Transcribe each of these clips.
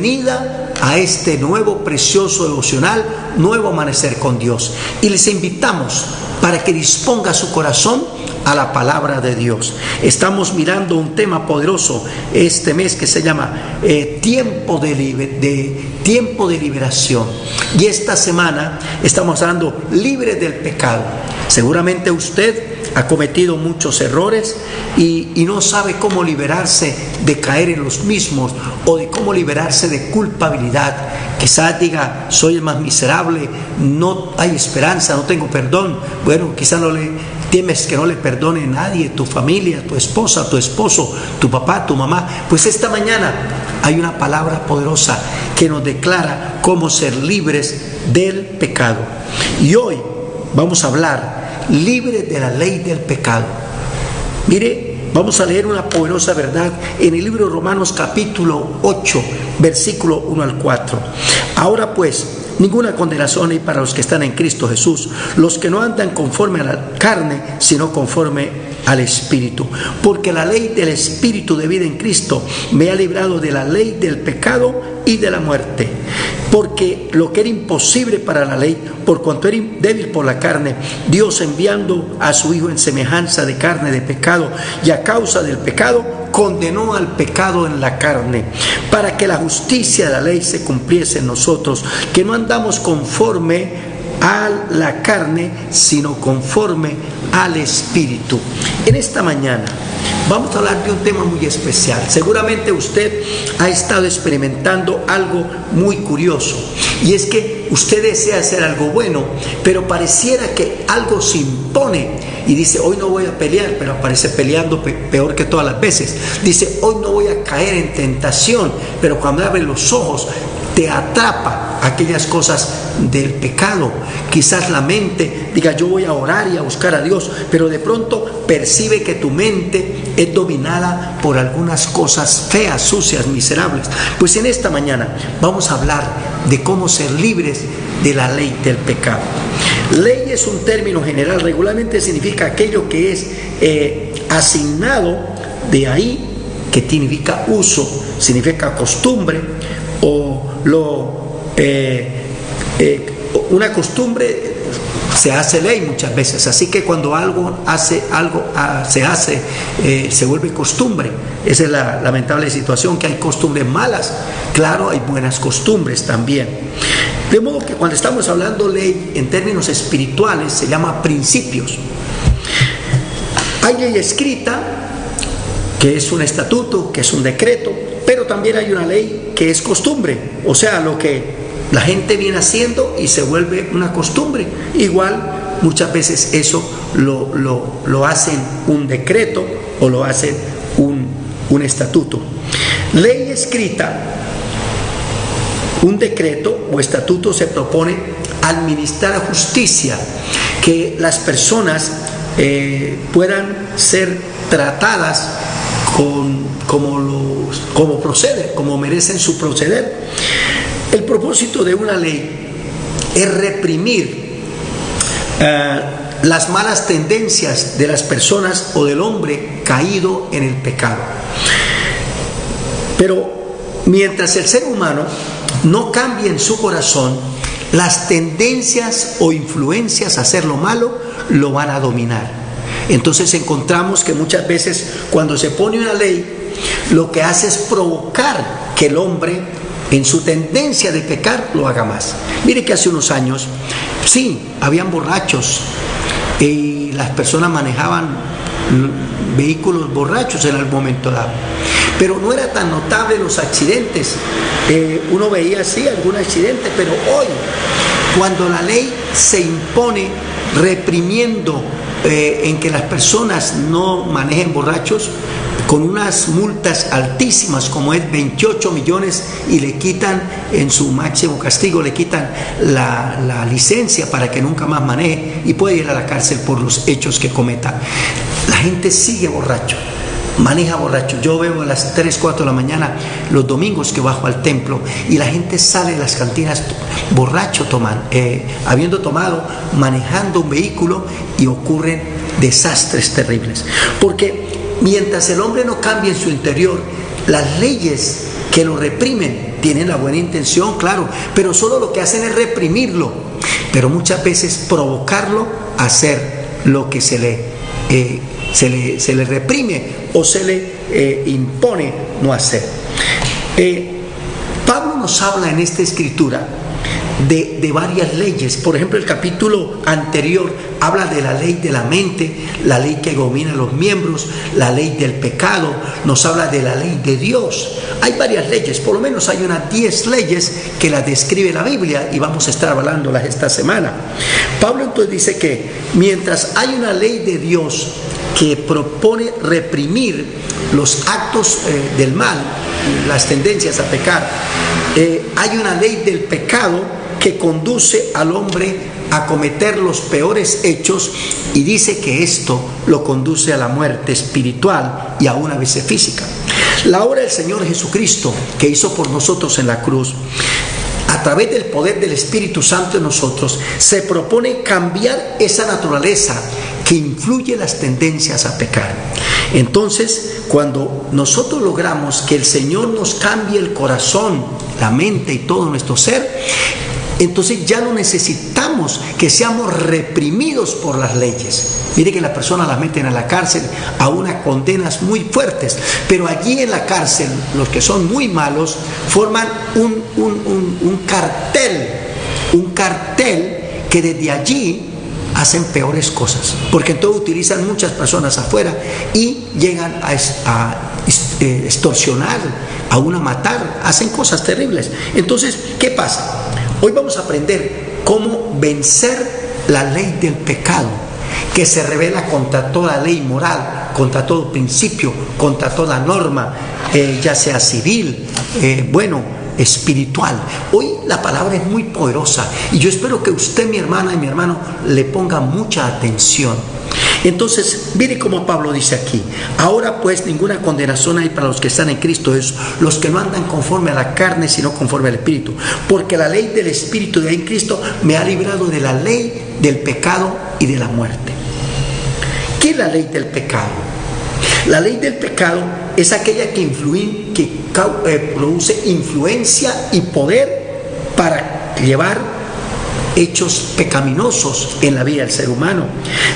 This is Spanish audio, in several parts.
bienvenida a este nuevo precioso devocional, Nuevo Amanecer con Dios. Y les invitamos para que disponga su corazón a la palabra de Dios. Estamos mirando un tema poderoso este mes que se llama tiempo de liberación. Y esta semana estamos hablando libre del pecado. Seguramente usted ha cometido muchos errores y no sabe cómo liberarse de caer en los mismos o de cómo liberarse de culpabilidad. Quizás diga, soy el más miserable, no hay esperanza, no tengo perdón. Bueno, quizás temes que no le perdone nadie, tu familia, tu esposa, tu esposo, tu papá, tu mamá. Pues esta mañana hay una palabra poderosa que nos declara cómo ser libres del pecado. Y hoy vamos a hablar libre de la ley del pecado. Mire, vamos a leer una poderosa verdad en el libro de Romanos capítulo 8, versículo 1 al 4. Ahora pues, ninguna condenación hay para los que están en Cristo Jesús, los que no andan conforme a la carne, sino conforme al Espíritu. Porque la ley del Espíritu de vida en Cristo me ha librado de la ley del pecado y de la muerte. Porque lo que era imposible para la ley, por cuanto era débil por la carne, Dios, enviando a su Hijo en semejanza de carne de pecado, y a causa del pecado condenó al pecado en la carne, para que la justicia de la ley se cumpliese en nosotros, que no andamos conforme a la carne, sino conforme al Espíritu. En esta mañana vamos a hablar de un tema muy especial. Seguramente usted ha estado experimentando algo muy curioso, y es que usted desea hacer algo bueno, pero pareciera que algo se impone y dice, hoy no voy a pelear, pero aparece peleando peor que todas las veces. Dice, hoy no voy a caer en tentación, pero cuando abre los ojos te atrapa aquellas cosas del pecado. Quizás la mente diga, yo voy a orar y a buscar a Dios, pero de pronto percibe que tu mente es dominada por algunas cosas feas, sucias, miserables. Pues en esta mañana vamos a hablar de cómo ser libres de la ley del pecado. Ley es un término general, regularmente significa aquello que es asignado, de ahí que significa uso, significa costumbre, o una costumbre se hace ley muchas veces. Así que cuando algo se vuelve costumbre. Esa es la lamentable situación, que hay costumbres malas. Claro, hay buenas costumbres también. De modo que cuando estamos hablando ley en términos espirituales se llama principios. Hay ley escrita, que es un estatuto, que es un decreto, pero también hay una ley que es costumbre, o sea, lo que la gente viene haciendo y se vuelve una costumbre. Igual muchas veces eso lo hacen un decreto o lo hacen un estatuto. Ley escrita, un decreto o estatuto se propone administrar justicia, que las personas puedan ser tratadas como procede, como merecen su proceder. El propósito de una ley es reprimir las malas tendencias de las personas o del hombre caído en el pecado. Pero mientras el ser humano no cambie en su corazón, las tendencias o influencias a hacer lo malo lo van a dominar. Entonces encontramos que muchas veces cuando se pone una ley, lo que hace es provocar que el hombre, en su tendencia de pecar, lo haga más. Mire que hace unos años, sí, habían borrachos y las personas manejaban vehículos borrachos en algún momento dado, pero no era tan notable los accidentes. Uno veía sí algún accidente, pero hoy, cuando la ley se impone reprimiendo en que las personas no manejen borrachos, con unas multas altísimas como es 28 millones, y le quitan, en su máximo castigo, le quitan la licencia para que nunca más maneje y puede ir a la cárcel por los hechos que cometa. La gente sigue borracho, maneja borracho. Yo veo a las 3, 4 de la mañana los domingos que bajo al templo y la gente sale de las cantinas borracho, habiendo tomado, manejando un vehículo, y ocurren desastres terribles. Porque mientras el hombre no cambie en su interior, las leyes que lo reprimen tienen la buena intención, claro, pero solo lo que hacen es reprimirlo, pero muchas veces provocarlo a hacer lo que se le reprime o se le impone no hacer. Pablo nos habla en esta escritura de varias leyes. Por ejemplo, el capítulo anterior habla de la ley de la mente, la ley que domina los miembros, la ley del pecado, nos habla de la ley de Dios. Hay varias leyes, por lo menos hay unas 10 leyes que las describe la Biblia y vamos a estar hablándolas esta semana. Pablo entonces dice que mientras hay una ley de Dios que propone reprimir los actos del mal, las tendencias a pecar, hay una ley del pecado que conduce al hombre a cometer los peores hechos y dice que esto lo conduce a la muerte espiritual y aún a veces física. La obra del Señor Jesucristo que hizo por nosotros en la cruz, a través del poder del Espíritu Santo en nosotros, se propone cambiar esa naturaleza que influye las tendencias a pecar. Entonces, cuando nosotros logramos que el Señor nos cambie el corazón, la mente y todo nuestro ser, entonces ya no necesitamos que seamos reprimidos por las leyes. Mire que las personas las meten a la cárcel a unas condenas muy fuertes, pero allí en la cárcel los que son muy malos forman un cartel que desde allí hacen peores cosas, porque entonces utilizan muchas personas afuera y llegan a extorsionar, a matar, hacen cosas terribles. Entonces, ¿qué pasa? Hoy vamos a aprender cómo vencer la ley del pecado, que se revela contra toda ley moral, contra todo principio, contra toda norma, ya sea civil, espiritual. Hoy la palabra es muy poderosa y yo espero que usted, mi hermana y mi hermano, le ponga mucha atención. Entonces, mire cómo Pablo dice aquí: ahora pues ninguna condenación hay para los que están en Cristo Jesús, los que no andan conforme a la carne, sino conforme al Espíritu, porque la ley del Espíritu de en Cristo me ha librado de la ley del pecado y de la muerte. ¿Qué es la ley del pecado? La ley del pecado es aquella que produce influencia y poder para llevar hechos pecaminosos en la vida del ser humano.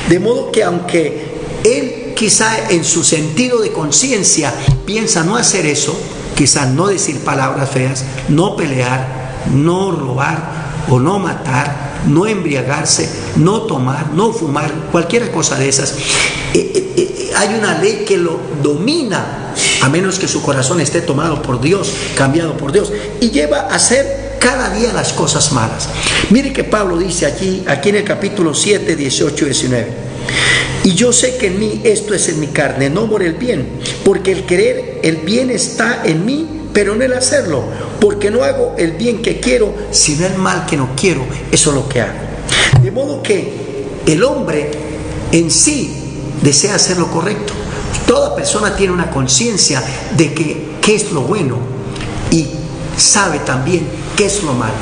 De modo que aunque él quizá en su sentido de conciencia piensa no hacer eso, quizá no decir palabras feas, no pelear, no robar o no matar, no embriagarse, no tomar, no fumar, cualquier cosa de esas, hay una ley que lo domina, a menos que su corazón esté tomado por Dios, cambiado por Dios, y lleva a hacer cada día las cosas malas. Mire que Pablo dice aquí en el capítulo 7, 18 y 19: y yo sé que en mí, esto es en mi carne, no mora el bien, porque el querer el bien está en mí, pero no el hacerlo, porque no hago el bien que quiero, sino el mal que no quiero, eso es lo que hago. De modo que el hombre en sí desea hacer lo correcto. Toda persona tiene una conciencia de qué es lo bueno y sabe también qué es lo malo,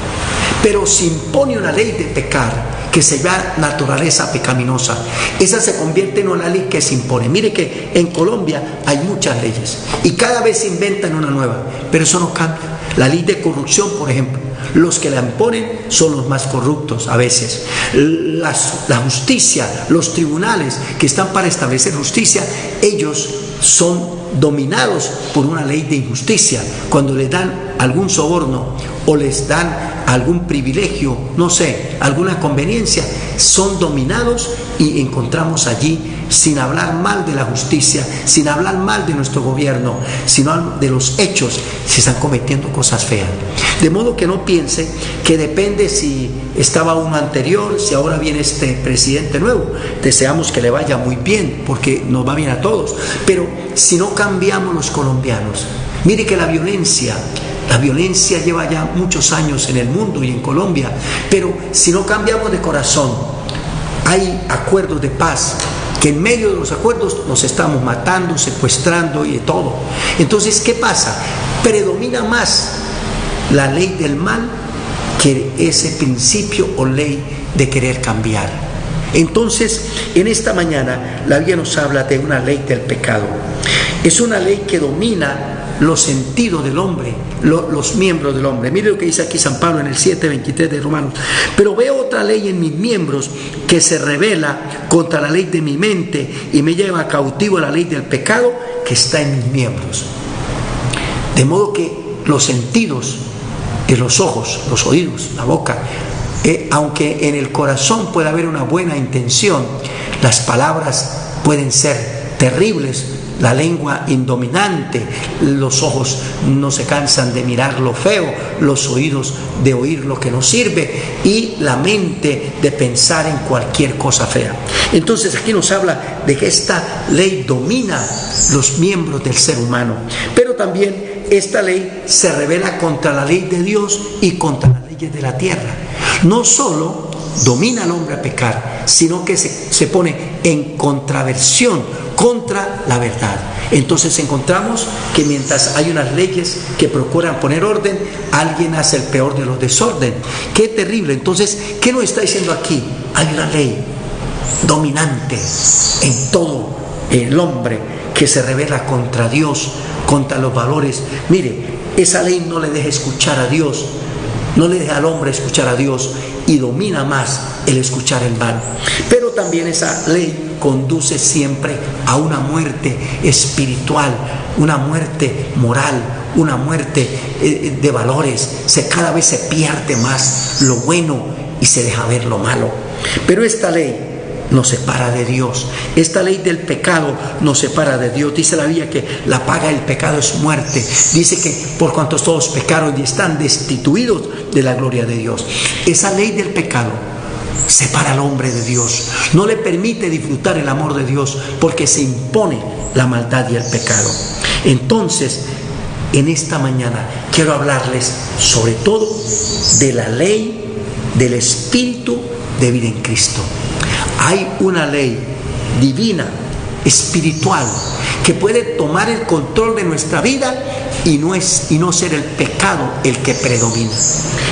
pero se impone una ley de pecar que se llama naturaleza pecaminosa. Esa se convierte en una ley que se impone. Mire que en Colombia hay muchas leyes y cada vez se inventan una nueva, pero eso no cambia. La ley de corrupción, por ejemplo, los que la imponen son los más corruptos a veces. La justicia, los tribunales que están para establecer justicia, ellos son dominados por una ley de injusticia. Cuando les dan algún soborno o les dan algún privilegio, no sé, alguna conveniencia, son dominados y encontramos allí, sin hablar mal de la justicia, sin hablar mal de nuestro gobierno, sino de los hechos, se están cometiendo cosas feas. De modo que no piense que depende si estaba uno anterior, si ahora viene este presidente nuevo. Deseamos que le vaya muy bien, porque nos va bien a todos. Pero si no cambiamos los colombianos, mire que la violencia lleva ya muchos años en el mundo y en Colombia, pero si no cambiamos de corazón, hay acuerdos de paz, que en medio de los acuerdos nos estamos matando, secuestrando y de todo. Entonces, ¿qué pasa? Predomina más la ley del mal que ese principio o ley de querer cambiar. Entonces, en esta mañana la Biblia nos habla de una ley del pecado. Es una ley que domina los sentidos del hombre, los miembros del hombre. Mire lo que dice aquí San Pablo en el 7:23 de Romanos. Pero veo otra ley en mis miembros que se rebela contra la ley de mi mente y me lleva cautivo a la ley del pecado que está en mis miembros. De modo que los sentidos, los ojos, los oídos, la boca, aunque en el corazón pueda haber una buena intención, las palabras pueden ser terribles, la lengua indominante, los ojos no se cansan de mirar lo feo, los oídos de oír lo que no sirve y la mente de pensar en cualquier cosa fea. Entonces aquí nos habla de que esta ley domina los miembros del ser humano, pero también esta ley se revela contra la ley de Dios y contra las leyes de la tierra. No solo domina al hombre a pecar, sino que se pone en contraversión contra la verdad. Entonces encontramos que mientras hay unas leyes que procuran poner orden, alguien hace el peor de los desorden. ¡Qué terrible! Entonces, ¿qué nos está diciendo aquí? Hay una ley dominante en todo el hombre que se revela contra Dios, contra los valores. Mire, esa ley no le deja escuchar a Dios, no le deja al hombre escuchar a Dios y domina más el escuchar el mal. Pero también esa ley conduce siempre a una muerte espiritual, una muerte moral, una muerte de valores. Cada vez se pierde más lo bueno y se deja ver lo malo. Pero esta ley nos separa de Dios. Esta ley del pecado nos separa de Dios. Dice la Biblia que la paga del pecado es muerte. Dice que por cuanto todos pecaron y están destituidos de la gloria de Dios. Esa ley del pecado separa al hombre de Dios. No le permite disfrutar el amor de Dios porque se impone la maldad y el pecado. Entonces, en esta mañana quiero hablarles sobre todo de la ley del Espíritu de vida en Cristo. Hay una ley divina, espiritual, que puede tomar el control de nuestra vida y no ser el pecado el que predomina.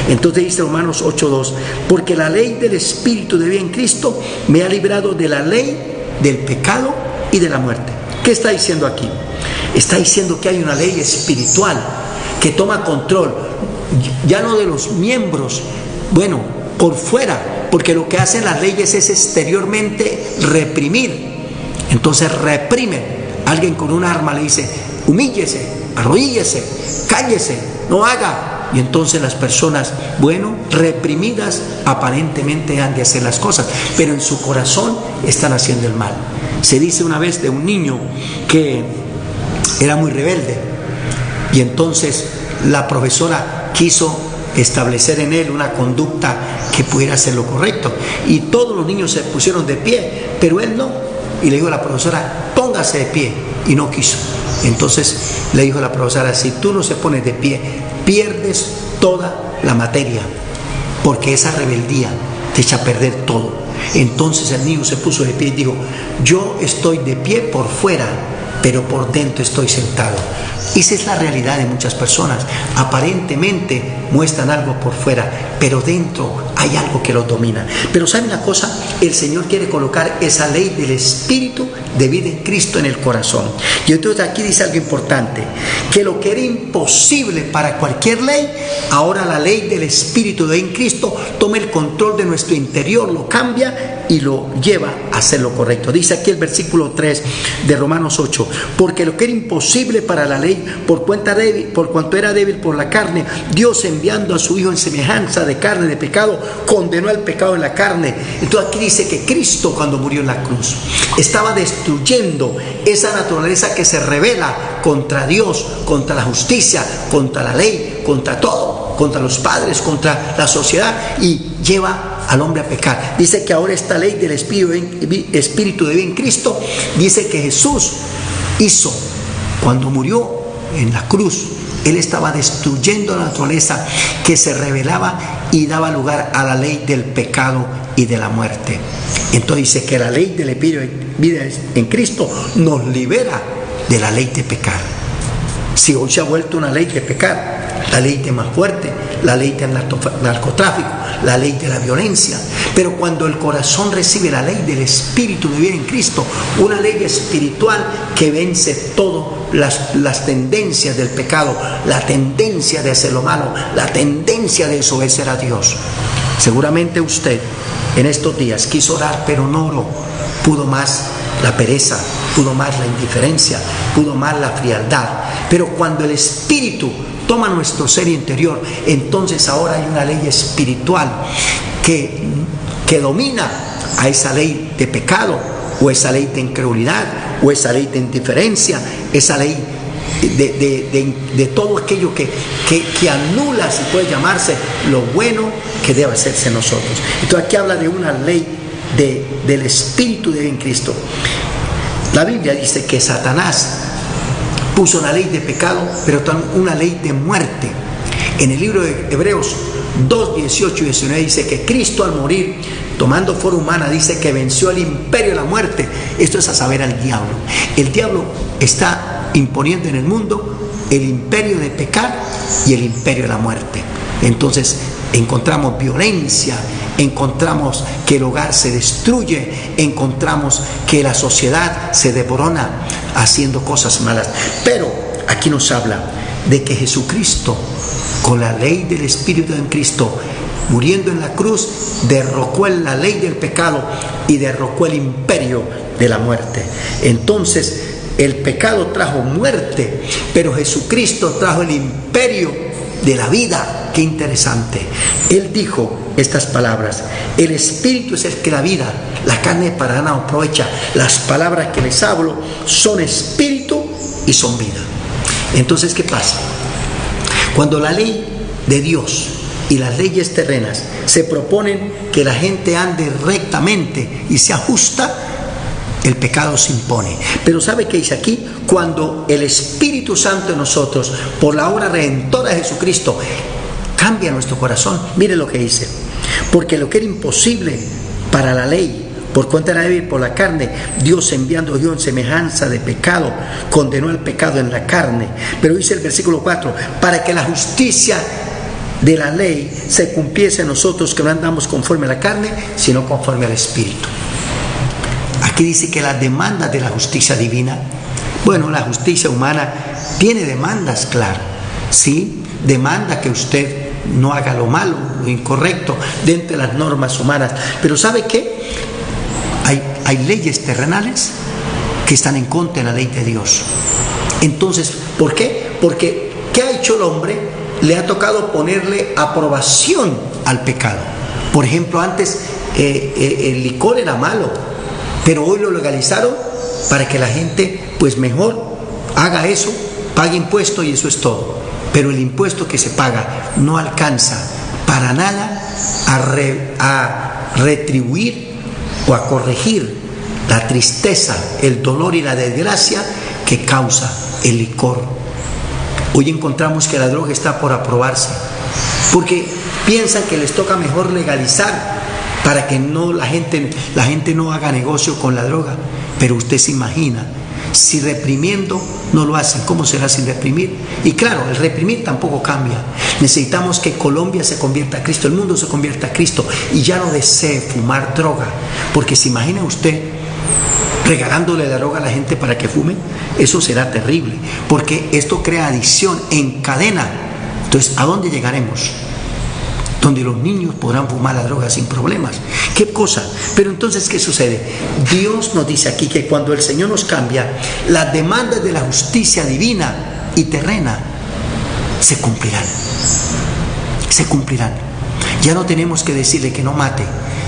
Entonces dice Romanos 8:2, porque la ley del Espíritu de vida en Cristo me ha librado de la ley del pecado y de la muerte. ¿Qué está diciendo aquí? Está diciendo que hay una ley espiritual que toma control, ya no de los miembros, por fuera, porque lo que hacen las leyes es exteriormente reprimir. Entonces reprimen. Alguien con un arma le dice, humíllese, arrodíllese, cállese, no haga. Y entonces las personas, reprimidas, aparentemente han de hacer las cosas, pero en su corazón están haciendo el mal. Se dice una vez de un niño que era muy rebelde y entonces la profesora quiso establecer en él una conducta que pudiera ser lo correcto y todos los niños se pusieron de pie, pero él no, y le dijo a la profesora, póngase de pie, y no quiso. Entonces le dijo a la profesora, si tú no se pones de pie, pierdes toda la materia, porque esa rebeldía te echa a perder todo. Entonces el niño se puso de pie y dijo, yo estoy de pie por fuera, pero por dentro estoy sentado. Esa es la realidad de muchas personas. Aparentemente muestran algo por fuera, pero dentro hay algo que los domina. Pero ¿saben una cosa? El Señor quiere colocar esa ley del Espíritu de vida en Cristo en el corazón. Y entonces aquí dice algo importante, que lo que era imposible para cualquier ley, ahora la ley del Espíritu de vida en Cristo toma el control de nuestro interior, lo cambia y lo lleva a hacer lo correcto. Dice aquí el versículo 3 de Romanos 8, porque lo que era imposible para la ley, por cuanto era débil por la carne, Dios enviando a su Hijo en semejanza de carne de pecado, condenó al pecado en la carne. Entonces aquí dice que Cristo, cuando murió en la cruz, estaba destruyendo esa naturaleza que se rebela contra Dios, contra la justicia, contra la ley, contra todo, contra los padres, contra la sociedad, y lleva al hombre a pecar. Dice que ahora esta ley del Espíritu de vida en Cristo, dice que Jesús hizo, cuando murió en la cruz, Él estaba destruyendo la naturaleza que se rebelaba y daba lugar a la ley del pecado y de la muerte. Entonces dice que la ley del Espíritu de vida en Cristo nos libera de la ley de pecar. Si hoy se ha vuelto una ley de pecar, la ley de más fuerte, la ley del narcotráfico, la ley de la violencia. Pero cuando el corazón recibe la ley del Espíritu de vida en Cristo, una ley espiritual que vence todas las tendencias del pecado, la tendencia de hacer lo malo, la tendencia de desobedecer a Dios. Seguramente usted en estos días quiso orar, pero no oró. Pudo más la pereza, pudo más la indiferencia, pudo más la frialdad. Pero cuando el Espíritu toma nuestro ser interior, entonces ahora hay una ley espiritual que domina a esa ley de pecado, o esa ley de incredulidad, o esa ley de indiferencia, esa ley de todo aquello que anula, si puede llamarse, lo bueno que debe hacerse en nosotros. Entonces aquí habla de una ley del Espíritu de en Cristo. La Biblia dice que Satanás puso una ley de pecado, pero también una ley de muerte. En el libro de Hebreos 2, 18 y 19 dice que Cristo al morir, tomando forma humana, dice que venció el imperio de la muerte. Esto es a saber al diablo. El diablo está imponiendo en el mundo el imperio de pecar y el imperio de la muerte. Entonces encontramos violencia, encontramos que el hogar se destruye, encontramos que la sociedad se devorona haciendo cosas malas. Pero aquí nos habla de que Jesucristo, con la ley del Espíritu en Cristo, muriendo en la cruz, derrocó la ley del pecado y derrocó el imperio de la muerte. Entonces el pecado trajo muerte, pero Jesucristo trajo el imperio de la vida. Qué interesante. Él dijo estas palabras: el Espíritu es el que da vida, la carne para nada aprovecha. Las palabras que les hablo son espíritu y son vida. Entonces, ¿qué pasa? Cuando la ley de Dios y las leyes terrenas se proponen que la gente ande rectamente y se ajusta, el pecado se impone. Pero ¿sabe qué dice aquí? Cuando el Espíritu Santo en nosotros, por la obra redentora de Jesucristo, cambia nuestro corazón. Mire lo que dice: porque lo que era imposible para la ley, por cuenta de la ley por la carne, Dios, enviando a Dios en semejanza de pecado, condenó el pecado en la carne. Pero dice el versículo 4, para que la justicia de la ley se cumpliese en nosotros, que no andamos conforme a la carne, sino conforme al Espíritu. Aquí dice que las demandas de la justicia divina, bueno, la justicia humana tiene demandas, claro, ¿sí? Demanda que usted no haga lo malo, lo incorrecto, dentro de las normas humanas. Pero ¿sabe qué? Hay leyes terrenales que están en contra de la ley de Dios. Entonces, ¿por qué? Porque ¿qué ha hecho el hombre? Le ha tocado ponerle aprobación al pecado. Por ejemplo, antes el licor era malo, pero hoy lo legalizaron para que la gente pues mejor haga eso, pague impuestos y eso es todo. Pero el impuesto que se paga no alcanza para nada a retribuir o a corregir la tristeza, el dolor y la desgracia que causa el licor. Hoy encontramos que la droga está por aprobarse, porque piensan que les toca mejor legalizar para que no la gente no haga negocio con la droga. Pero usted se imagina, si reprimiendo no lo hacen, ¿cómo será sin reprimir? Y claro, el reprimir tampoco cambia. Necesitamos que Colombia se convierta a Cristo, el mundo se convierta a Cristo y ya no desee fumar droga. Porque se imagina usted regalándole la droga a la gente para que fume. Eso será terrible, porque esto crea adicción en cadena. Entonces, ¿a dónde llegaremos? Donde los niños podrán fumar la droga sin problemas. ¿Qué cosa? Pero entonces, ¿qué sucede? Dios nos dice aquí que cuando el Señor nos cambia, las demandas de la justicia divina y terrena se cumplirán. Se cumplirán. Ya no tenemos que decirle que no mate,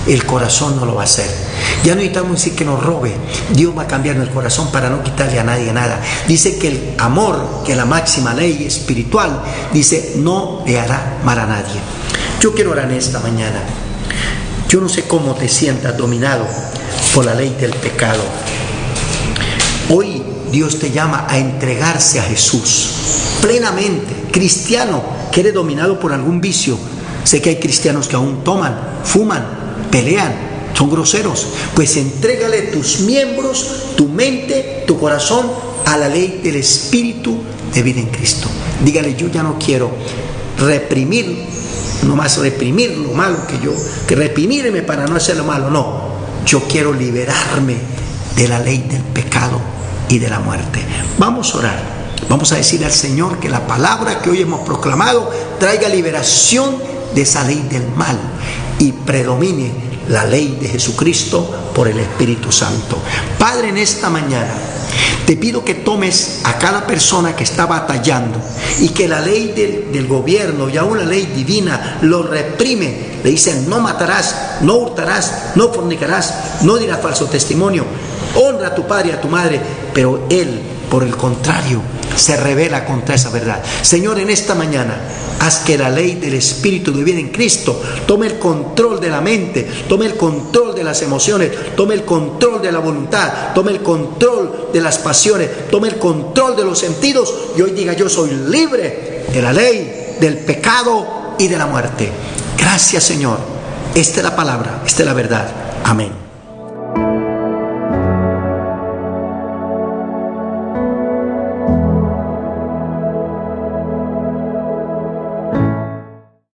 el corazón no lo va a hacer. Ya no necesitamos decir que nos robe, Dios va a cambiar el corazón para no quitarle a nadie nada. Dice que el amor, que la máxima ley espiritual, dice no le hará mal a nadie. Yo quiero orar en esta mañana. Yo no sé cómo te sientas dominado por la ley del pecado. Hoy Dios te llama a entregarse a Jesús plenamente. Cristiano que eres dominado por algún vicio. Sé que hay cristianos que aún toman, fuman, pelean, son groseros. Pues entrégale tus miembros, tu mente, tu corazón a la ley del Espíritu de vida en Cristo. Dígale: yo ya no quiero reprimir nomás reprimir lo malo que reprimirme para no hacer lo malo. No, yo quiero liberarme de la ley del pecado y de la muerte. Vamos a orar. Vamos a decirle al Señor que la palabra que hoy hemos proclamado traiga liberación de esa ley del mal y predomine la ley de Jesucristo por el Espíritu Santo. Padre, en esta mañana te pido que tomes a cada persona que está batallando y que la ley del gobierno y aún la ley divina lo reprime. Le dicen: no matarás, no hurtarás, no fornicarás, no dirás falso testimonio, honra a tu padre y a tu madre. Pero él, por el contrario, se revela contra esa verdad. Señor, en esta mañana haz que la ley del Espíritu de vida en Cristo tome el control de la mente, tome el control de las emociones, tome el control de la voluntad, tome el control de las pasiones, tome el control de los sentidos, y hoy diga: yo soy libre de la ley, del pecado y de la muerte. Gracias, Señor. Esta es la palabra, esta es la verdad. Amén.